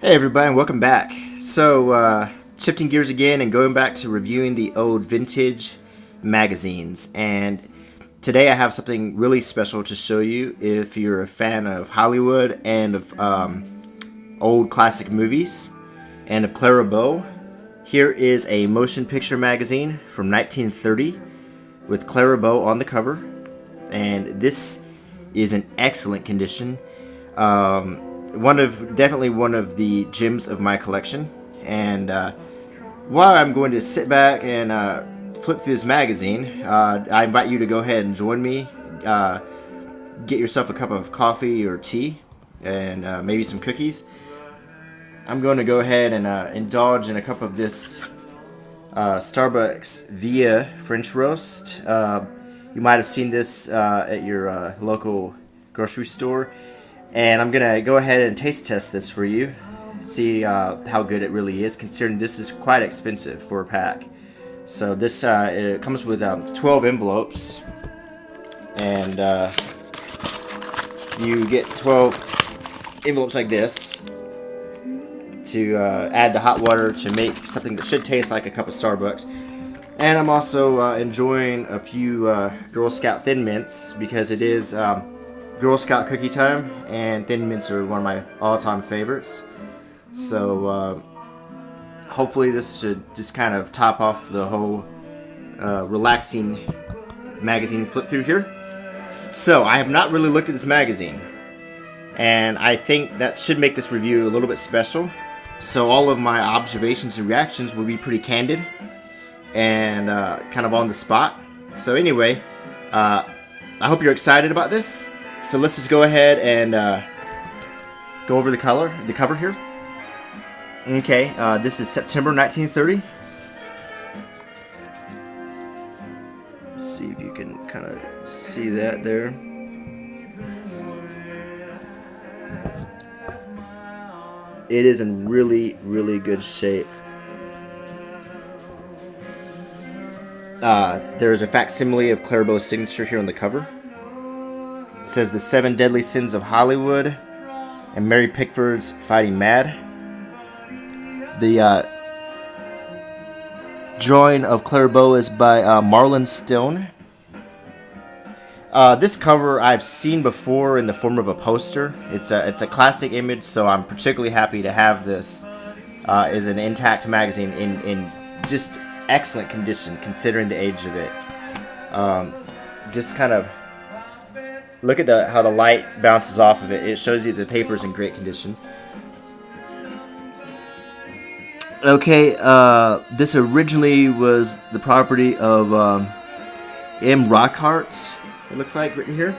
Hey everybody, and welcome back. So, shifting gears again and going back to reviewing the old vintage magazines. And today I have something really special to show you if you're a fan of Hollywood and of old classic movies and of Clara Bow. Here is a motion picture magazine from 1930 with Clara Bow on the cover. And this is in excellent condition. Definitely one of the gems of my collection. And while I'm going to sit back and flip through this magazine, I invite you to go ahead and join me. Get yourself a cup of coffee or tea, and maybe some cookies. I'm going to go ahead and indulge in a cup of this Starbucks Via French Roast. You might have seen this at your local grocery store. And I'm going to go ahead and taste test this for you. See how good it really is, considering this is quite expensive for a pack. So this it comes with 12 envelopes. And you get 12 envelopes like this to add the hot water to make something that should taste like a cup of Starbucks. And I'm also enjoying a few Girl Scout Thin Mints because it is Girl Scout cookie time, and Thin Mints are one of my all-time favorites. So hopefully this should just kind of top off the whole relaxing magazine flip through here. So I have not really looked at this magazine, and I think that should make this review a little bit special. So all of my observations and reactions will be pretty candid and kind of on the spot. So anyway, I hope you're excited about this. So let's just go ahead and go over the cover here. Okay, this is September 1930. Let's see if you can kind of see that there. It is in really, really good shape. There is a facsimile of Clara Bow's signature here on the cover. It says the 7 Deadly Sins of Hollywood and Mary Pickford's Fighting Mad. The drawing of Clara Bow is by Marlon Stone. This cover I've seen before in the form of a poster. It's a classic image, so I'm particularly happy to have this as an intact magazine in just excellent condition considering the age of it. Just kind of look at how the light bounces off of it. It shows you the paper's in great condition. Okay, this originally was the property of M. Rockhart, it looks like, written here.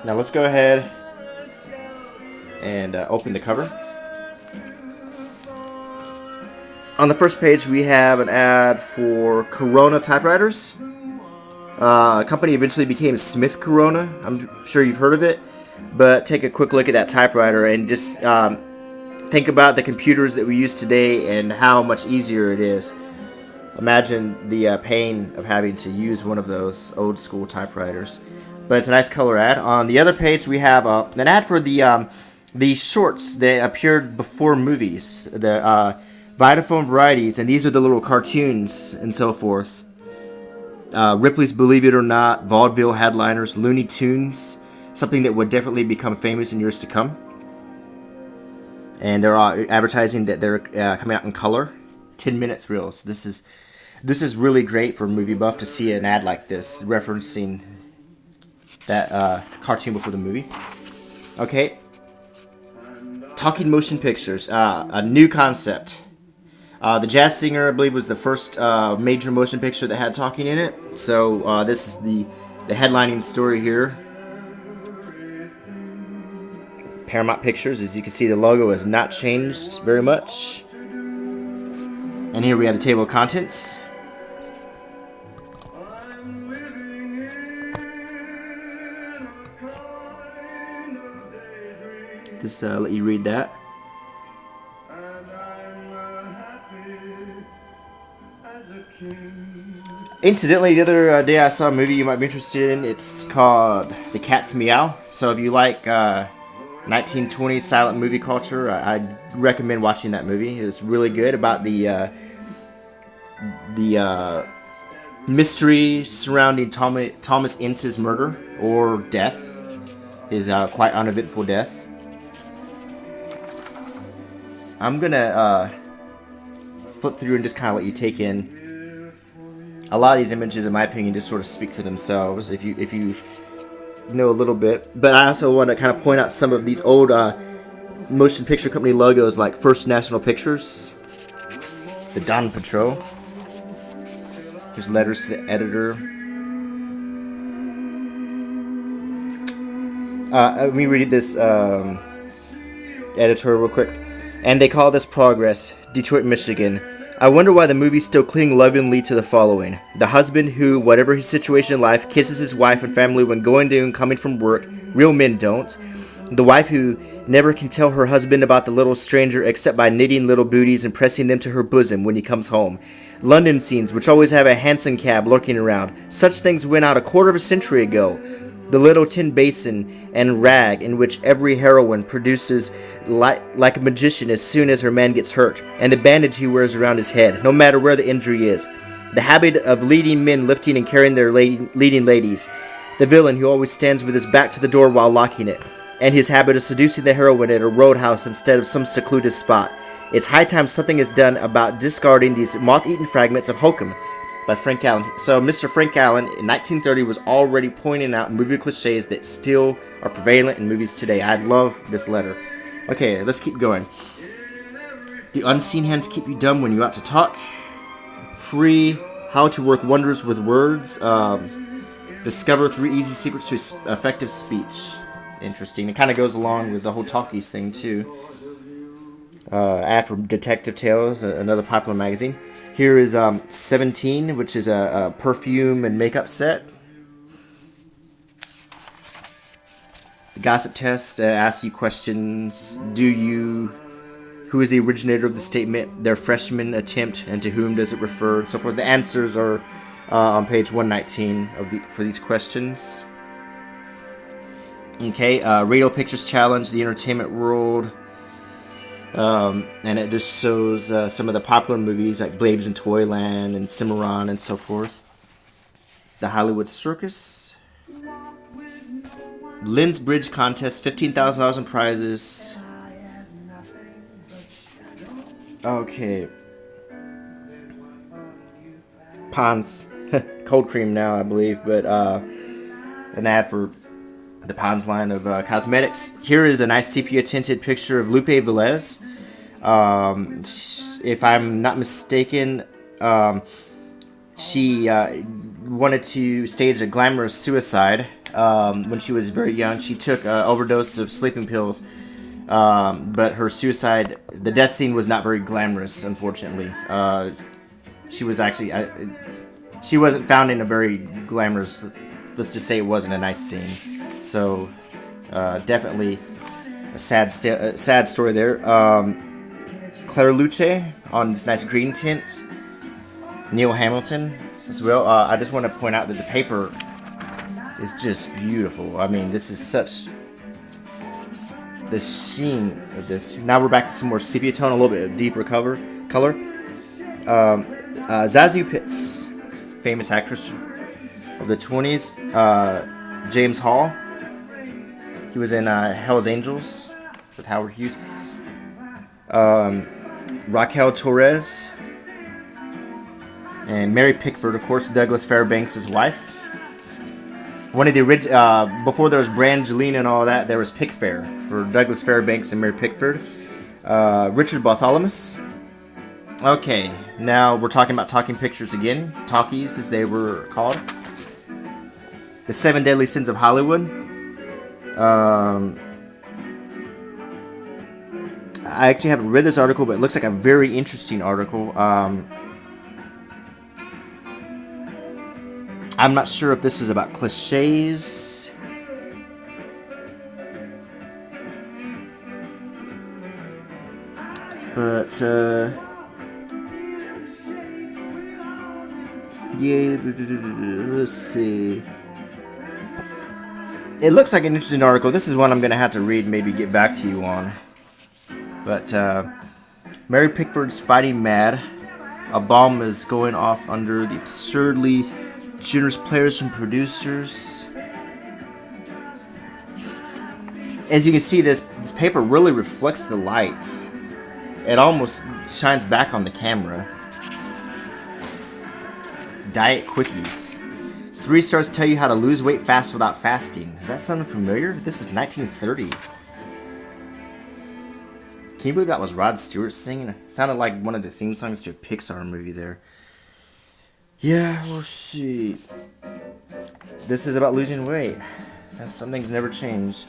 Now let's go ahead and open the cover. On the first page we have an ad for Corona typewriters. A company eventually became Smith Corona. I'm sure you've heard of it, but take a quick look at that typewriter and just think about the computers that we use today and how much easier it is. Imagine the pain of having to use one of those old school typewriters. But it's a nice color ad. On the other page we have an ad for the shorts that appeared before movies, the Vitaphone varieties, and these are the little cartoons and so forth. Ripley's Believe It or Not, vaudeville headliners, Looney Tunes, something that would definitely become famous in years to come. And they're advertising that they're coming out in color. 10-minute thrills. This is really great for a movie buff to see an ad like this referencing that cartoon before the movie. Okay, talking motion pictures, a new concept. The Jazz Singer, I believe, was the first major motion picture that had talking in it. So this is the headlining story here. Paramount Pictures, as you can see, the logo has not changed very much. And here we have the table of contents. Just let you read that. Incidentally, the other day I saw a movie you might be interested in. It's called The Cat's Meow. So if you like 1920s silent movie culture. I'd recommend watching that movie. It's really good about the mystery surrounding Thomas Ince's murder or death. His quite uneventful death. I'm gonna flip through and just kind of let you take in. A lot of these images, in my opinion, just sort of speak for themselves if you know a little bit. But I also want to kind of point out some of these old motion picture company logos, like First National Pictures, the Don Patrol. Here's letters to the editor. Let me read this editorial real quick. And they call this progress. Detroit, Michigan. I wonder why the movies still cling lovingly to the following. The husband who, whatever his situation in life, kisses his wife and family when going to and coming from work. Real men don't. The wife who never can tell her husband about the little stranger except by knitting little booties and pressing them to her bosom when he comes home. London scenes, which always have a hansom cab lurking around. Such things went out a quarter of a century ago. The little tin basin and rag in which every heroine produces like a magician as soon as her man gets hurt, and the bandage he wears around his head, no matter where the injury is. The habit of leading men lifting and carrying their leading ladies. The villain who always stands with his back to the door while locking it, and his habit of seducing the heroine at a roadhouse instead of some secluded spot. It's high time something is done about discarding these moth-eaten fragments of hokum. By Frank Allen. So Mr. Frank Allen in 1930 was already pointing out movie cliches that still are prevalent in movies today. I love this letter. Okay, let's keep going. The unseen hands keep you dumb when you ought to talk. Free how to work wonders with words. Discover 3 easy secrets to effective speech. Interesting. It kind of goes along with the whole talkies thing too. Ad for Detective Tales, another popular magazine. Here is 17, which is a perfume and makeup set. The gossip test asks you questions. Who is the originator of the statement, their freshman attempt, and to whom does it refer, and so forth. The answers are on page 119 for these questions. Okay, Radio Pictures Challenge, the entertainment world. And it just shows some of the popular movies like Babes in Toyland and Cimarron and so forth. The Hollywood Circus. Lynn's Bridge Contest, $15,000 in prizes. Okay. Pond's cold cream now, I believe, but an ad for the Pond's line of cosmetics. Here is a nice sepia tinted picture of Lupe Velez. If I'm not mistaken, she wanted to stage a glamorous suicide when she was very young. She took an overdose of sleeping pills, but her suicide, the death scene was not very glamorous, unfortunately. She was actually, she wasn't found in a very glamorous, let's just say it wasn't a nice scene. So, definitely a sad story there. Claire Luce on this nice green tint. Neil Hamilton as well. I just want to point out that the paper is just beautiful. I mean, this is such the sheen of this. Now we're back to some more sepia tone, a little bit deeper color. Zazie Pitts, famous actress of the 20s. James Hall. He was in Hell's Angels with Howard Hughes. Raquel Torres. And Mary Pickford, of course, Douglas Fairbanks' wife. One of the original, before there was Brangelina and all that, there was Pickfair for Douglas Fairbanks and Mary Pickford. Richard Bartholomew. Okay, now we're talking about talking pictures again. Talkies, as they were called. The 7 Deadly Sins of Hollywood. I actually haven't read this article, but it looks like a very interesting article. I'm not sure if this is about cliches. But, yeah, let's see. it looks like an interesting article. This is one I'm going to have to read and maybe get back to you on. But Mary Pickford's fighting mad. A bomb is going off under the absurdly generous players and producers. As you can see, this paper really reflects the light. It almost shines back on the camera. Diet Quickies. 3 stars tell you how to lose weight fast without fasting. Does that sound familiar? This is 1930. Can you believe that was Rod Stewart singing? It sounded like one of the theme songs to a Pixar movie there. Yeah, we'll see. This is about losing weight. Some things never change.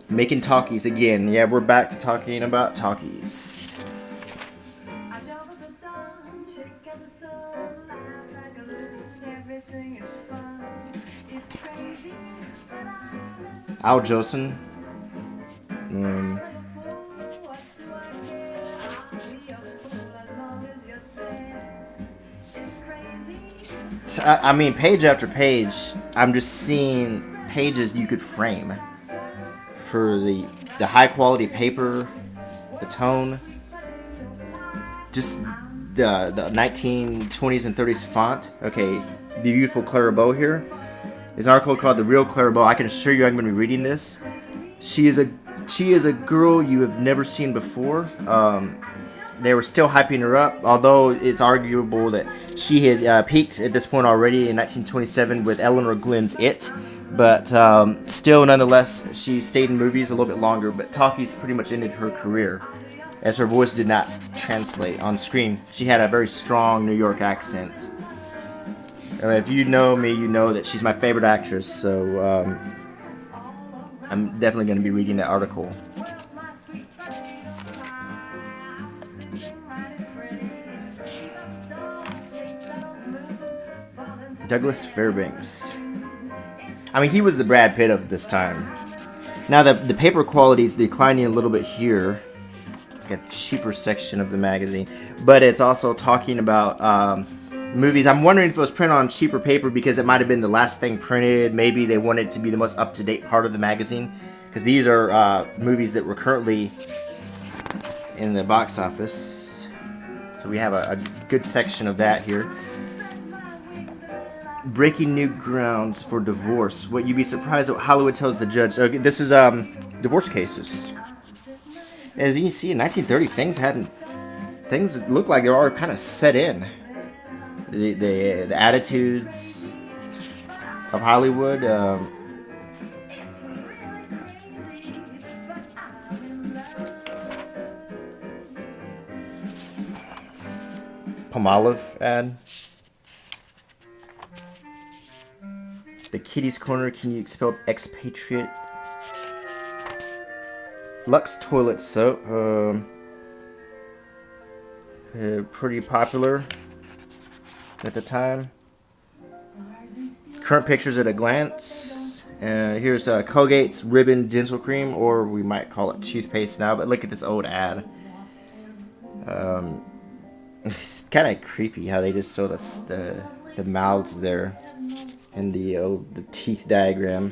Making talkies again. Yeah, we're back to talking about talkies. Al Jolson. So, I mean, page after page, I'm just seeing pages you could frame for the high quality paper, the tone, just the 1920s and 30s font. Okay, the beautiful Clara Bow here. There's an article called "The Real Clara Bow." I can assure you, I'm going to be reading this. She is a girl you have never seen before. They were still hyping her up, although it's arguable that she had peaked at this point already in 1927 with Eleanor Glynn's It. But still, nonetheless, she stayed in movies a little bit longer. But talkies pretty much ended her career, as her voice did not translate on screen. She had a very strong New York accent. If you know me, you know that she's my favorite actress, so I'm definitely going to be reading that article. Douglas Fairbanks. I mean, he was the Brad Pitt of this time. Now, the paper quality is declining a little bit here. Like a cheaper section of the magazine. But it's also talking about movies. I'm wondering if it was printed on cheaper paper because it might have been the last thing printed. Maybe they wanted it to be the most up-to-date part of the magazine. Because these are movies that were currently in the box office. So we have a good section of that here. Breaking new grounds for divorce. What you'd be surprised what Hollywood tells the judge. Okay, this is divorce cases. As you can see, in 1930, things look like they're all kind of set in. The attitudes of Hollywood. Palmolive ad. The Kitty's Corner, can you expel expatriate? Lux toilet soap. Pretty popular at the time. Current pictures at a glance. Here's Colgate's Ribbon Dental Cream, or we might call it toothpaste now, but look at this old ad. It's kind of creepy how they just show the mouths there. And the teeth diagram.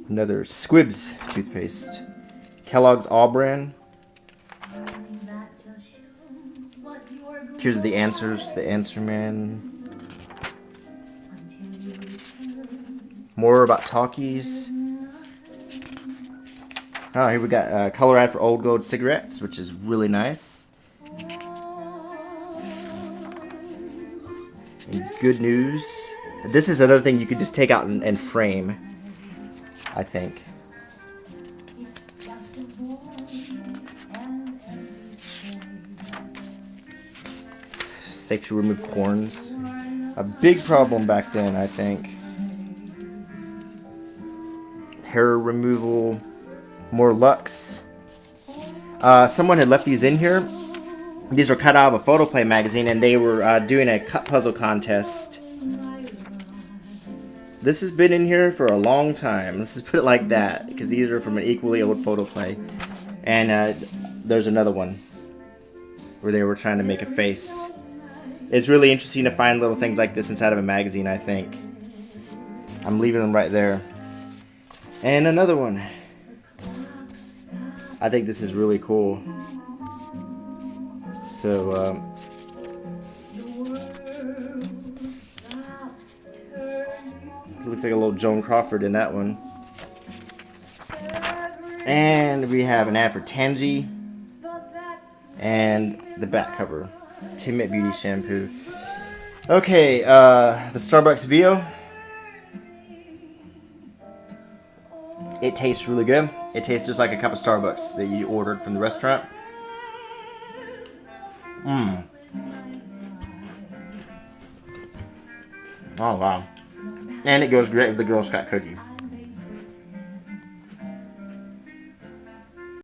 Another Squibs toothpaste. Kellogg's All Brand. Here's the answers. The Answer Man. More about talkies. Oh, here we got a color ad for Old Gold cigarettes, which is really nice. And good news. This is another thing you could just take out and frame, I think. Safe to remove corns. A big problem back then, I think. Hair removal. More Lux. Someone had left these in here. These were cut out of a photoplay magazine, and they were doing a cut puzzle contest. This has been in here for a long time. Let's just put it like that, because these are from an equally old photoplay. And there's another one where they were trying to make a face. It's really interesting to find little things like this inside of a magazine, I think. I'm leaving them right there. And another one. I think this is really cool. So, looks like a little Joan Crawford in that one. And we have an ad for Tansy. And the back cover. 10-Minute Beauty Shampoo. Okay, the Starbucks Vio. It tastes really good. It tastes just like a cup of Starbucks that you ordered from the restaurant. Mmm. Oh, wow. And it goes great with the Girl Scout cookie.